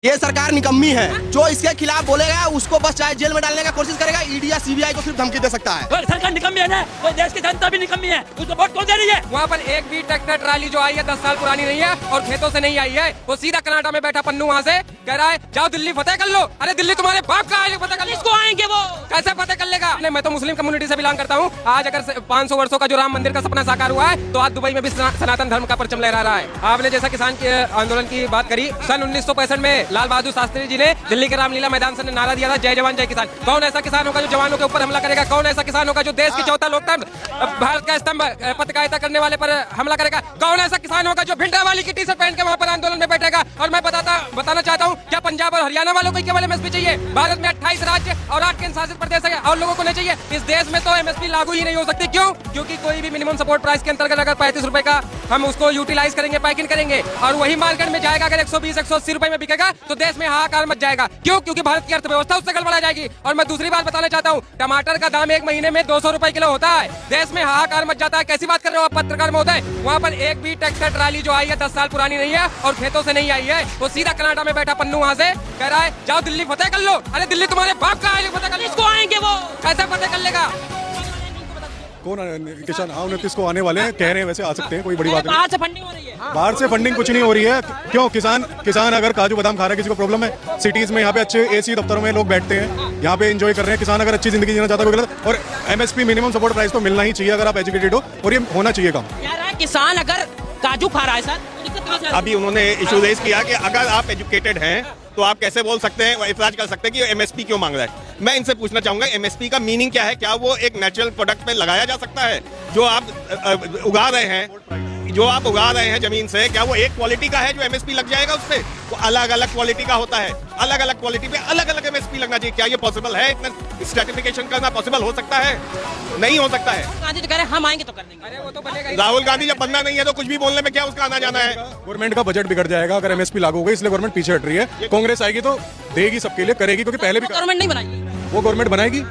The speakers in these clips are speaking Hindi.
ये सरकार निकम्मी है। जो इसके खिलाफ बोलेगा उसको बस चाहे जेल में डालने का कोशिश करेगा। ईडी या सीबीआई को सिर्फ धमकी दे सकता है। सरकार निकम्मी है ना, वो देश की जनता भी निकम्मी है, उसको वोट कौन दे रही है? वहाँ पर एक भी ट्रैक्टर ट्राली जो आई है 10 साल पुरानी नहीं है और खेतों से नहीं आई है। वो सीधा कर्नाटक में बैठा पन्नू वहाँ से कह रहा है जाओ दिल्ली फतेह कर लो। अरे दिल्ली तुम्हारे बाप का आएगा, फतेह कर लो। इसको आएंगे वो कैसे फतेह कर लेगा? मैं तो मुस्लिम कम्युनिटी से बिलोंग करता हूँ। आज अगर 500 वर्षों का जो राम मंदिर का सपना साकार हुआ है तो आज दुबई में भी सनातन धर्म का परचम लहरा रहा है। आपने जैसा किसान के आंदोलन की बात करी, सन 1965 में लाल बहादुर शास्त्री जी ने दिल्ली के रामलीला मैदान से नारा दिया था, जय जवान जय किसान। कौन ऐसा किसान होगा जो जवानों के ऊपर हमला करेगा? कौन ऐसा किसान होगा जो देश की चौथा लोकतंत्र भारत का स्तंभ पत्रकारिता करने वाले पर हमला करेगा? कौन ऐसा किसान होगा जो भिंडरा वाली की टी-शर्ट पहन के वहाँ पर आंदोलन में बैठेगा? और मैं बताना चाहता हूँ, क्या पंजाब और हरियाणा वालों को केवल एमएसपी चाहिए? भारत में 28 राज्य और 8 केंद्र शासित प्रदेश है और लोगों को नहीं चाहिए। इस देश में तो एमएसपी लागू ही नहीं हो सकती। क्यों? क्योंकि कोई भी मिनिमम सपोर्ट प्राइस के अंतर्गत अगर 35 रुपए का हम उसको यूटिलाइज करेंगे, पैकिंग करेंगे और वही मार्केट में जाएगा, अगर 120-180 रुपए में बिकेगा तो देश में हाहाकार मच जाएगा। क्यों? क्योंकि भारत की अर्थव्यवस्था उससे गड़बड़ा जाएगी। और मैं दूसरी बात बताना चाहता हूँ, टमाटर का दाम एक महीने में 200 रुपए किलो होता है, देश में हाहाकार मच जाता है। कैसी बात कर रहे हो आप पत्रकार महोदय? वहाँ पर एक भी ट्रैक्टर ट्राली जो आई है 10 साल पुरानी नहीं है और खेतों से नहीं आई है। वो सीधा कर्नाटक में बैठा पन्नू वहाँ से कह रहा है जाओ दिल्ली फतेह कर लो। अरे दिल्ली तुम्हारे बाप का आएगा, फतेह कर लो। इसको आएंगे वो कैसे फतेह कर लेगा? कौन किसान? हाँ, 29 को आने वाले हैं, कह रहे हैं, वैसे आ सकते हैं, कोई बड़ी बात नहीं। बाहर से फंडिंग हो रही है। बाहर से फंडिंग कुछ नहीं हो रही है। क्यों? किसान अगर काजू बादाम खा रहा है, किसी को प्रॉब्लम है? सिटीज में यहाँ पे अच्छे एसी दफ्तरों में लोग बैठते हैं, यहाँ पे एंजॉय कर रहे हैं। किसान अगर अच्छी जिंदगी जीना चाहता है कोई गलत। और एमएसपी मिनिमम सपोर्ट प्राइस तो मिलना ही चाहिए अगर आप एजुकेटेड हो, और ये होना चाहिए काम। किसान अगर काजू खा रहा है सर, अभी उन्होंने इशू रेज किया कि अगर आप एजुकेटेड हैं तो आप कैसे बोल सकते हैं, ऐतराज कर सकते हैं कि एमएसपी क्यों मांग रहा है। मैं इनसे पूछना चाहूंगा, एमएसपी का मीनिंग क्या है? क्या वो एक नेचुरल प्रोडक्ट पे लगाया जा सकता है? जो आप उगा रहे हैं जमीन से, क्या वो एक क्वालिटी का है जो एमएसपी लग जाएगा उस पे? वो अलग अलग क्वालिटी का होता है, अलग अलग क्वालिटी पे अलग अलग एमएसपी लगना चाहिए। क्या ये पॉसिबल है? इतना स्ट्रेटिफिकेशन करना पॉसिबल हो सकता है? नहीं हो सकता है। गांधी तो कह रहे हैं हम आएंगे तो कर देंगे। अरे वो तो बनेगा। राहुल गांधी जब बनना नहीं है तो कुछ भी बोलने में क्या उसका आना जाना है? गवर्नमेंट का बजट बिगड़ जाएगा अगर एमएसपी लागू होगा, इसलिए गवर्नमेंट पीछे हट रही है। कांग्रेस आएगी तो देगी, सबके लिए करेगी, क्योंकि पहले भी गवर्नमेंट नहीं बनाएगी, वो गवर्नमेंट बनाएगी।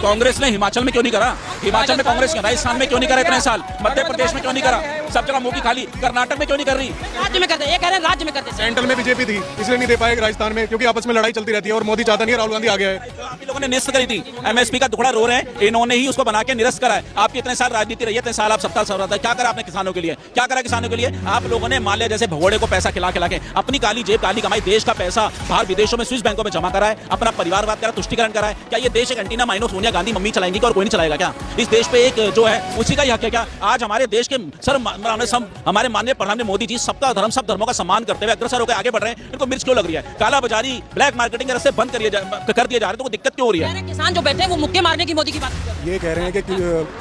कांग्रेस ने हिमाचल में क्यों नहीं करा? हिमाचल में कांग्रेस ने, राजस्थान में क्यों नहीं करा इतने साल? मध्य प्रदेश में क्यों नहीं करा? सब जगह मुंह की खाली। कर्नाटक में क्यों नहीं कर रही? राज्य में करते हैं, ये कह रहे हैं राज्य में करते हैं। सेंट्रल में बीजेपी थी, इसलिए नहीं दे पाएगी राजस्थान में, क्योंकि आपस में लड़ाई चलती रहती है और मोदी चाहता नहीं है, राहुल गांधी आ गया है। आप लोगों ने निरस्त करी थी, एमएसपी का टुकड़ा रो रहे हैं, इन्होंने ही उसको बना के निरस्त करा है। आपकी इतने साल राजनीति रही है, इतने साल आप सत्ता से रहा था, क्या करा आपने किसानों के लिए? क्या करा किसानों के लिए? आप लोगों ने मान लिया जैसे भगोड़े को पैसा खिला खिला के अपनी काली जेब, काली कमाई, देश का पैसा बाहर विदेशों में स्विस बैंकों में जमा करा है, अपना परिवारवाद करा, तुष्टिकरण करा है। क्या ये देश एक एंटीना माइनो सोनिया गांधी मम्मी चलाएंगी और कोई नहीं चलाएगा क्या? इस देश पे एक जो है उसी का ही हक है क्या? आज हमारे देश के हमारे माननीय प्रधानमंत्री मोदी जी सबका धर्म, सब धर्मों का सम्मान करते हुए अग्रसर होकर आगे बढ़ रहे हैं। इनको मिर्च क्यों लग रही है? काला बाजारी, ब्लैक मार्केटिंग रस्ते बंद कर दिए जा रहे हैं, तो दिक्कत क्यों हो रही है? किसान जो बैठे हैं वो मुक्के मारने की मोदी की बात कर रहे हैं। ये कह रहे हैं कि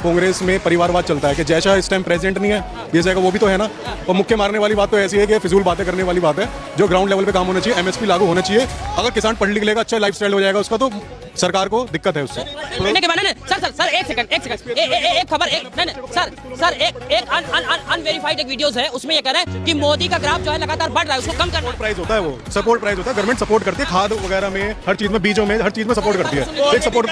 कांग्रेस में परिवारवाद चलता है, कि जैसा इस टाइम प्रेसिडेंट नहीं है ये जगह वो भी तो है ना। और मुक्के मारने वाली बात तो ऐसी है कि फिजूल बातें करने वाली बात है। जो ग्राउंड लेवल पे काम होना चाहिए, एमएसपी लागू होना चाहिए। अगर किसान पढ़ लिख लेगा, अच्छा लाइफस्टाइल हो जाएगा उसका, तो सरकार को दिक्कत है उससे। सर एक सेकंड एक खबर सर एक अनवेरिफाइड एक वीडियोस है, उसमें ये कह रहे हैं कि मोदी का ग्राफ जो है लगातार बढ़ रहा है, उसको कम करना। प्राइस होता है, वो सपोर्ट प्राइस होता है। गवर्नमेंट सपोर्ट करती है, खाद वगैरह में, हर चीज में, बीजों में, हर चीज में सपोर्ट करती है। एक सपोर्ट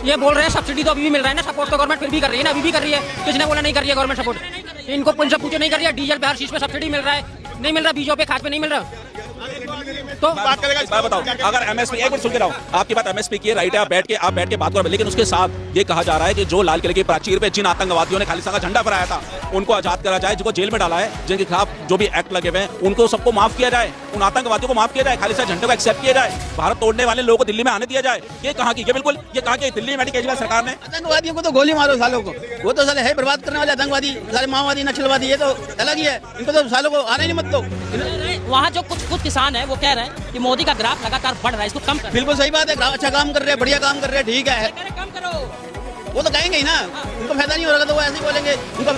ये बोल रहे हैं सब्सिडी तो अभी भी मिल रहा है ना, सपोर्ट तो गवर्नमेंट फिर भी कर रही है ना, अभी भी कर रही है। किसने बोला नहीं कर रही है गवर्नमेंट सपोर्ट? इनको पूछो नहीं कर रही है। डीजल पे हर चीज पे सब्सिडी मिल रहा है, नहीं मिल रहा? बीजों पे, खाद पे नहीं मिल रहा। तो बात करेगा, मैं बताऊं, अगर एमएसपी, एक मिनट सुन के रहो, आपकी बात एमएसपी की है, राइट है, आप बैठ के बात करो, लेकिन उसके साथ ये कहा जा रहा है कि जो लाल किले की प्राचीर पे जिन आतंकवादियों ने खालिस्तान का झंडा फहराया था उनको आजाद करा जाए, जिनको जेल में डाला है, जिनके खिलाफ जो भी एक्ट लगे हुए हैं उनको सबको माफ किया जाए, उन आतंकवादियों को माफ किया जाए, खालिस्तान झंडे को एक्सेप्ट किया जाए, भारत तोड़ने वाले लोगों को दिल्ली में आने दिया जाए। ये कहा कि बिल्कुल ये कहा कि दिल्ली में केजरीवाल सरकार ने आतंकवादियों को तो गोली मारो सालों को, वो तो साले है बर्बाद करने वाले आतंकवादी, सारे माओवादी, नक्सलवादी, ये तो अलग ही है। इनको तो सालों को आने नहीं मत दो। वहाँ जो कुछ किसान है वो कह रहे हैं कि मोदी का ग्राफ लगातार बढ़ रहा है, इसको कम कर। बिल्कुल सही बात है, अच्छा काम कर रहे हैं, बढ़िया काम कर रहे हैं, ठीक है, कम करो। वो तो कहेंगे ही ना, उनको फायदा नहीं हो रहा तो वो ऐसे ही बोलेंगे,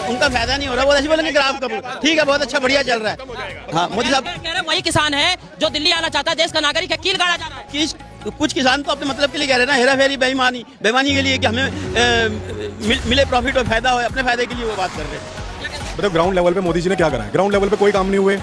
उनका फायदा नहीं हो रहा वो ऐसे बोलेंगे ग्राफ का ठीक है, बहुत अच्छा, बढ़िया चल रहा है। हाँ, मोदी साहब कह रहे हैं वही किसान है जो दिल्ली आना चाहता है, देश का नागरिक है, कील गाड़ा जा रहा है। कुछ किसान तो अपने मतलब के लिए कह रहे हैं ना, हेरा फेरी, बेईमानी के लिए कि हमें मिले प्रॉफिट और फायदा हो, अपने फायदे के लिए वो बात कर रहे हैं। मतलब ग्राउंड लेवल पे मोदी जी ने क्या करा है? ग्राउंड लेवल पे कोई काम नहीं हुए।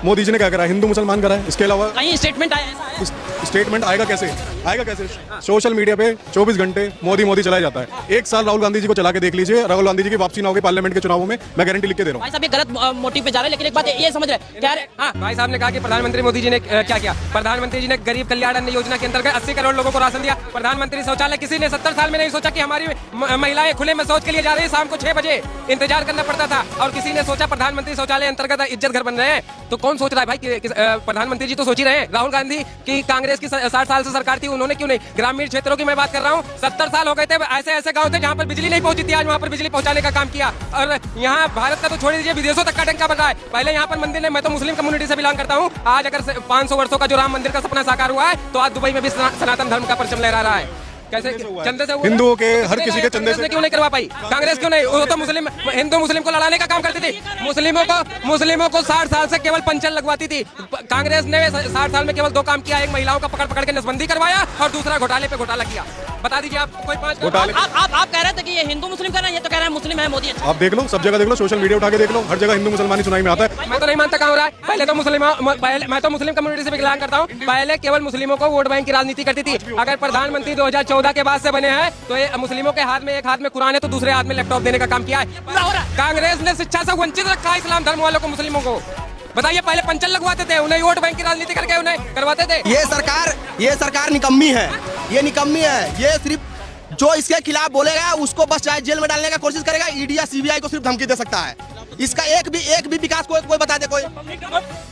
मोदी जी ने क्या करा? हिंदू मुसलमान करा है, इसके अलावा कहीं स्टेटमेंट आया? स्टेटमेंट आएगा कैसे? आएगा कैसे? सोशल मीडिया पे 24 घंटे मोदी मोदी चलाया जाता है। एक साल राहुल गांधी जी को चला के देख लीजिए, राहुल गांधी जी की वापसी ना होगी पार्लियामेंट के चुनावों में, मैं गारंटी लिख के दे रहा हूँ। भाई साहब ये गलत मोटिव पे जा रहे हैं, लेकिन एक बात ये समझ रहे क्या हाँ, भाई साहब ने कहा कि प्रधानमंत्री मोदी जी ने क्या किया। प्रधानमंत्री जी ने गरीब कल्याण अन्न योजना के अंतर्गत 80 करोड़ लोगों को राशन दिया। प्रधानमंत्री शौचालय किसी ने 70 साल में नहीं सोचा कि हमारी महिलाएं खुले में शौच के लिए जा रही है, शाम को 6 बजे इंतजार करना पड़ता था। और किसी ने सोचा प्रधानमंत्री शौचालय अंतर्गत इज्जत घर बन रहे हैं। तो कौन सोच रहा है भाई? प्रधानमंत्री जी तो सोच ही रहे हैं। राहुल गांधी की कांग्रेस की 60 साल से सरकार थी, उन्होंने क्यों नहीं? ग्रामीण क्षेत्रों की मैं बात कर रहा हूँ, 70 साल हो गए थे, ऐसे ऐसे गांव थे जहाँ पर बिजली नहीं पहुंची थी, आज वहाँ पर बिजली पहुंचाने का काम किया। और यहाँ भारत का तो छोड़ दीजिए, विदेशों तक का डंका बन रहा है। पहले यहाँ पर मंदिर ने, मैं तो मुस्लिम कम्युनिटी से बिलोंग करता हूँ, आज अगर 500 वर्षों का जो राम मंदिर का सपना साकार हुआ है, तो आज दुबई में भी सनातन धर्म का परचम लहरा रहा है। कैसे? चंदे से? हिंदुओं के, हर किसी के चंदे से क्यों नहीं करवा पाई कांग्रेस? क्यों नहीं? वो तो मुस्लिम, हिंदू मुस्लिम को लड़ाने का काम करती थी। मुस्लिमों को 60 साल से केवल पंचर लगवाती थी। कांग्रेस ने 60 साल में केवल 2 काम किया, एक महिलाओं का पकड़ के नसबंदी करवाया और दूसरा घोटाले पे घोटाला किया। बता दीजिए आप कोई 5 घोटाले। आप कह रहे थे कि ये हिंदू मुस्लिम का ना, ये तो कह रहे हैं मुस्लिम है मोदी। आप देख लो, सब जगह देख लो, सोशल मीडिया उठा के देख लो, हर जगह हिंदू मुसलमानी सुनाई में आता है। मैं तो नहीं मानता कहाँ हो रहा है। पहले तो मैं तो मुस्लिम कम्युनिटी से बिलोंग करता हूँ। पहले केवल मुस्लिमों को वोट बैंक की राजनीति करती थी। अगर प्रधानमंत्री 2014 के बाद से बने हैं, तो ये मुस्लिमों के हाथ में एक हाथ में कुरान है तो दूसरे हाथ में लैपटॉप देने का काम किया है। कांग्रेस ने शिक्षा से वंचित रखा है इस्लाम धर्म वालों को, मुस्लिमों को। बताइए, पहले पंचर लगवाते थे, उन्हें वोट बैंक की राजनीति करके उन्हें करवाते थे। ये सरकार निकम्मी है, ये निकम्मी है। ये सिर्फ जो इसके खिलाफ बोलेगा उसको बस चाहे जेल में डालने का कोशिश करेगा, ईडी या सीबीआई को सिर्फ धमकी दे सकता है। इसका एक भी विकास कोई बता दे कोई।